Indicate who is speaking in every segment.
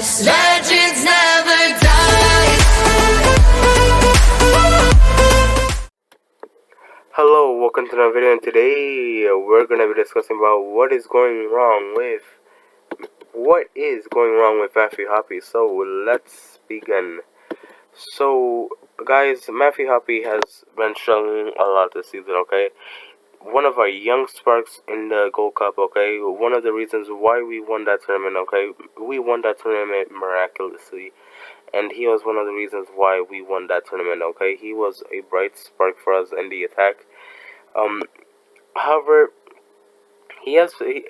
Speaker 1: Legends never die.
Speaker 2: Hello, welcome to another video, and today we're gonna be discussing about what is going wrong with Matthew Hoppe. So let's begin. So guys, Matthew Hoppe has been struggling a lot this season, okay? One of our young sparks in the Gold Cup, okay? One of the reasons why we won that tournament, okay? We won that tournament miraculously. And he was one of the reasons why we won that tournament, okay? He was a bright spark for us in the attack. However, he has been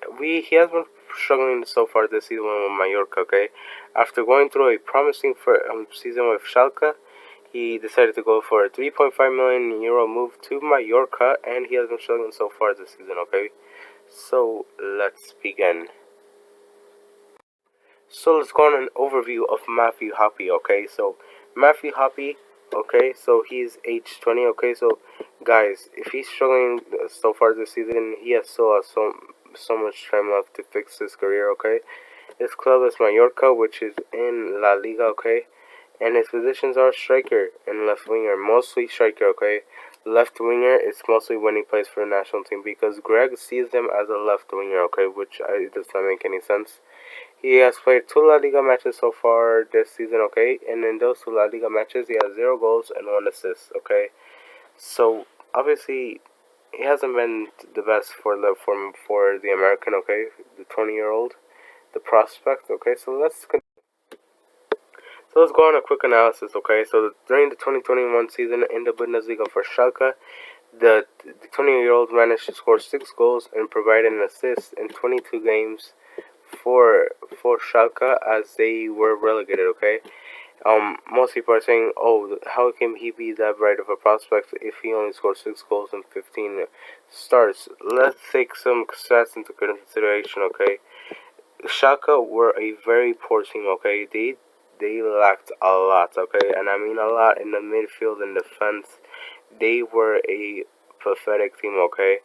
Speaker 2: struggling so far this season with Mallorca, okay? After going through a promising season with Schalke, he decided to go for a 3.5 million euro move to Mallorca, and he has been struggling so far this season, okay? So, let's begin. So, let's go on an overview of Matthew Hoppe, okay? So, Matthew Hoppe, okay, so he's age 20, okay? So, guys, if he's struggling so far this season, he has so much time left to fix his career, okay? His club is Mallorca, which is in La Liga, okay? And his positions are striker and left winger, mostly striker, okay? Left winger is mostly when he plays for the national team, because Greg sees him as a left winger, okay? Which does not make any sense. He has played 2 La Liga matches so far this season, okay? And in those 2 La Liga matches, he has 0 goals and 1 assist, okay? So, obviously, he hasn't been the best for the American, okay? The 20-year-old, the prospect, okay? So let's go on a quick analysis, okay? So during the 2021 season in the Bundesliga for Schalke, the 20-year-old managed to score 6 goals and provide an assist in 22 games for Schalke as they were relegated, okay? Most people are saying, oh, how can he be that bright of a prospect if he only scored 6 goals and 15 starts? Let's take some stats into consideration, okay? Schalke were a very poor team, okay? They lacked a lot, okay? And I mean a lot in the midfield and defense. They were a pathetic team, okay?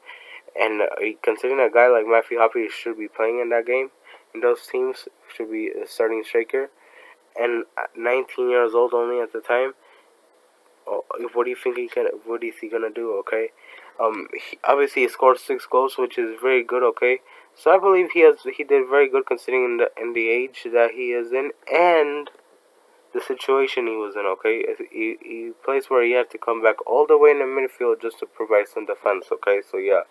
Speaker 2: And considering a guy like Matthew Hoppe should be playing in that game, in those teams, should be a starting striker, and 19 years old only at the time, what do you think what is he gonna do, okay? Obviously he scored 6 goals, which is very good, okay? So I believe he did very good considering in the age that he is in, and the situation he was in, okay? He plays where he had to come back all the way in the midfield just to provide some defense, okay? So yeah.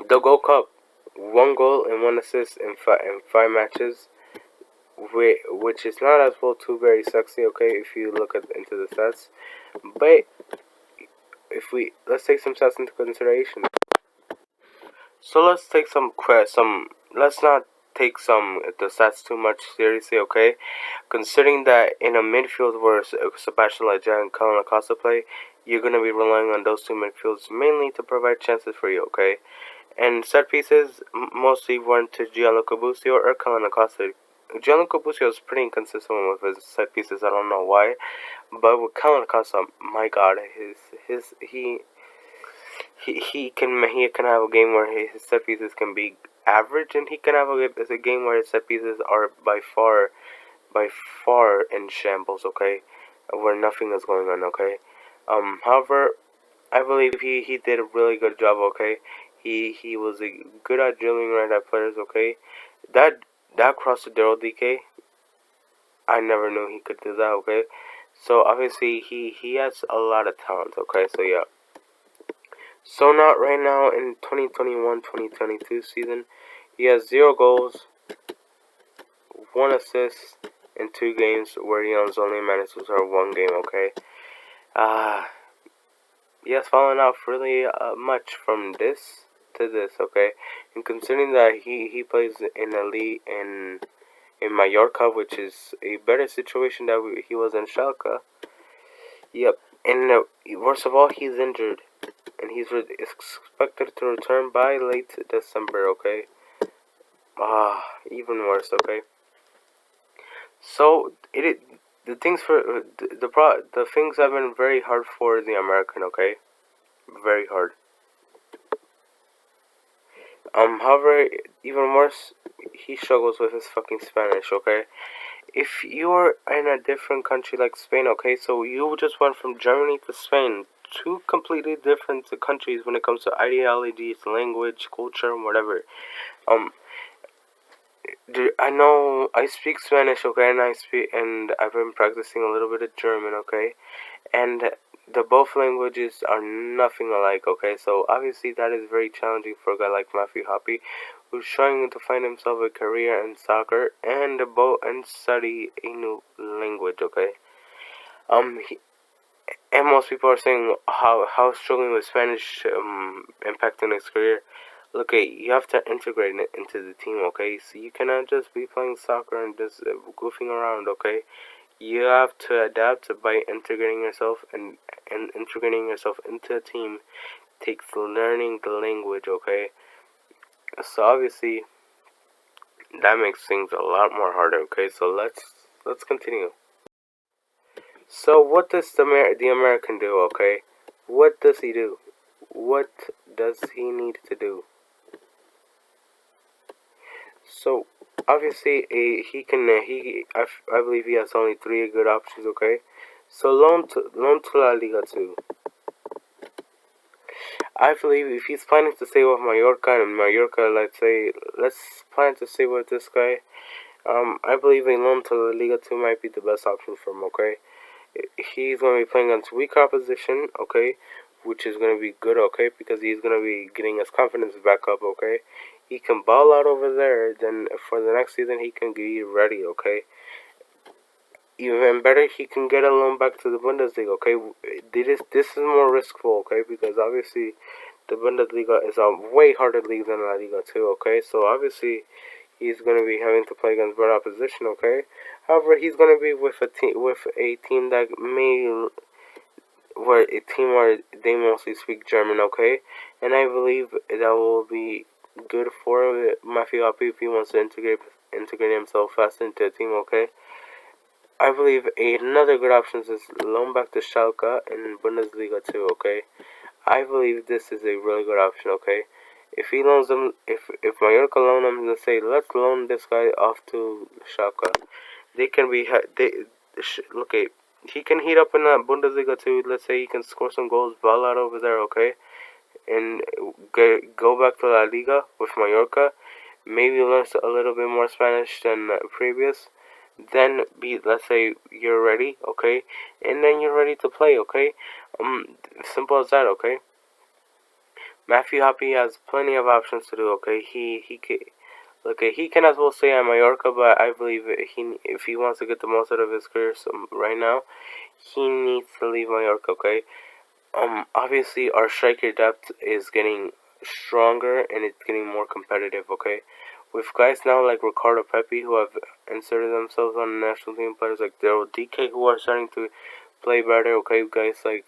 Speaker 2: The Gold Cup, 1 goal and 1 assist in 5 matches, which is not as well too very sexy, okay, if you look into the stats. But let's take some stats into consideration. So let's take let's not take the stats too much seriously, okay? Considering that in a midfield where Sebastian Lletget and Colin Acosta play, you're going to be relying on those 2 midfields mainly to provide chances for you, okay? And set pieces mostly went to Gianluca Busio or Colin Acosta. Gianluca Busio is pretty inconsistent with his set pieces. I don't know why, but with Colin Acosta, my God, he can have a game where his set pieces can be average, and he can have a game where his set pieces are by far in shambles, okay, where nothing is going on, okay. However, I believe he did a really good job, okay. He was good at drilling right at players, okay. That cross to Daryl DK, I never knew he could do that, okay. So obviously he has a lot of talent, okay. So yeah. So now right now in 2021-2022 season, he has 0 goals, 1 assist in 2 games where his only managed to start 1 game, okay. He has fallen off really much from this to this, okay. And considering that he plays in a league in Mallorca, which is a better situation that he was in Schalke. Yep. And worst of all, he's injured, and he's expected to return by late December, okay. Even worse, okay. So the things the things have been very hard for the American, okay, very hard. However, even worse, he struggles with his fucking Spanish, okay? If you're in a different country like Spain, okay, so you just went from Germany to Spain, two completely different countries when it comes to ideologies, language, culture, whatever. Um, I know I speak Spanish, okay, and I've been practicing a little bit of German, okay, and the both languages are nothing alike, okay, so obviously that is very challenging for a guy like Matthew Hoppe, who's trying to find himself a career in soccer and study a new language, okay. He, and most people are saying how struggling with Spanish impacting his career. Look, you have to integrate it into the team, okay? So you cannot just be playing soccer and just goofing around, okay? You have to adapt by integrating yourself, and integrating yourself into a team takes learning the language, okay? So obviously that makes things a lot more harder, okay? So let's continue. So what does the American do, okay? What does he do? What does he need to do? So obviously, he can I believe he has only three good options. Okay, so loan to La Liga 2. I believe if he's planning to stay with Mallorca, and Mallorca, let's plan to stay with this guy. I believe a loan to La Liga 2 might be the best option for him. Okay, he's going to be playing against weak opposition. Okay, which is going to be good. Okay, because he's going to be getting his confidence back up. Okay, he can ball out over there. Then for the next season, he can be ready. Okay, even better, he can get a loan back to the Bundesliga. Okay, this is more riskful. Okay, because obviously the Bundesliga is a way harder league than La Liga too. Okay, so obviously he's going to be having to play against better opposition. Okay, however, he's going to be with a team that may where they mostly speak German. Okay, and I believe that will be good for Matthew Hoppe if he wants to integrate himself fast into a team. Okay. I believe another good option is loan back to Schalke in Bundesliga too. Okay, I believe this is a really good option. Okay, if he loans them, if Mallorca loan him, let's say let's loan this guy off to Schalke, they can be look at he can heat up in the Bundesliga too. Let's say he can score some goals, ball out over there. Okay, and go back to La Liga with Mallorca. Maybe learn a little bit more Spanish than previous. Then let's say you're ready, okay, and then you're ready to play, okay. Simple as that, okay. Matthew Hoppe has plenty of options to do, okay. He can. Okay, he can as well stay at Mallorca, but I believe if he wants to get the most out of his career right now, he needs to leave Mallorca, okay. Obviously our striker depth is getting stronger and it's getting more competitive, okay? With guys now like Ricardo Pepe who have inserted themselves on the national team, players like Daryl DK who are starting to play better, okay? Guys like,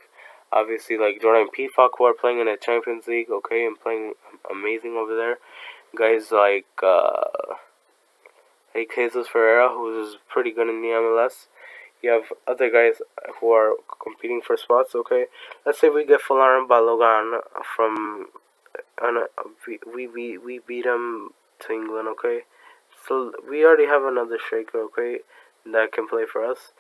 Speaker 2: obviously, like Jordan Peacock who are playing in the Champions League, okay, and playing amazing over there. Guys like, Jesus Ferreira, who's pretty good in the MLS. You have other guys who are competing for spots, okay? Let's say we get Folarin Balogun from... we beat him to England, okay? So we already have another striker, okay, that can play for us.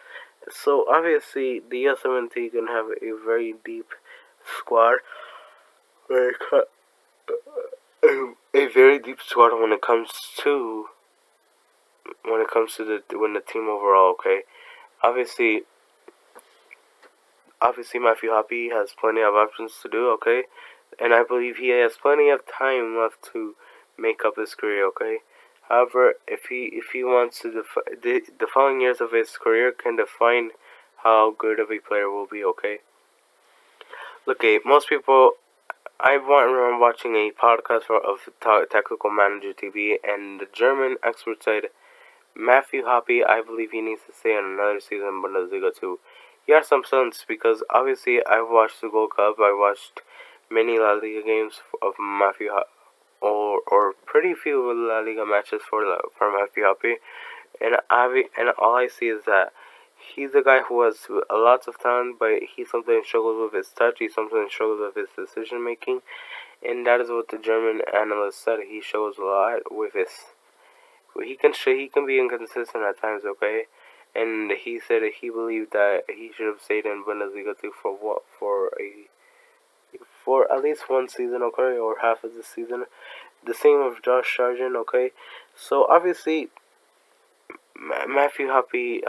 Speaker 2: So obviously the USMNT can have a very deep squad. A very deep squad when it comes to the team overall, okay? Obviously, Matthew Hoppe has plenty of options to do, okay? And I believe he has plenty of time left to make up his career, okay? However, if he wants to the following years of his career can define how good of a player will be, okay? Look, most people, I remember watching a podcast of Tactical Manager TV, and the German expert said Matthew Hoppe, I believe he needs to stay on another season in Bundesliga too. He has some sense because obviously I've watched the Gold Cup, I watched many La Liga games of Matthew Hoppe, or pretty few La Liga matches for Matthew Hoppe, and all I see is that he's a guy who has a lot of talent, but he sometimes struggles with his touch, he sometimes struggles with his decision making, and that is what the German analyst said. He shows a lot with his. He can be inconsistent at times, okay? And he said that he believed that he should have stayed in Bundesliga too for at least one season, okay, or half of the season. The same with Josh Sargent, okay. So obviously, Matthew Hoppe,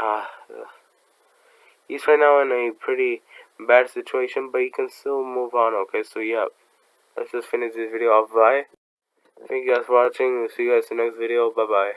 Speaker 2: he's right now in a pretty bad situation, but he can still move on, okay. So yeah, let's just finish this video off. Bye. Thank you guys for watching. We'll see you guys in the next video. Bye bye.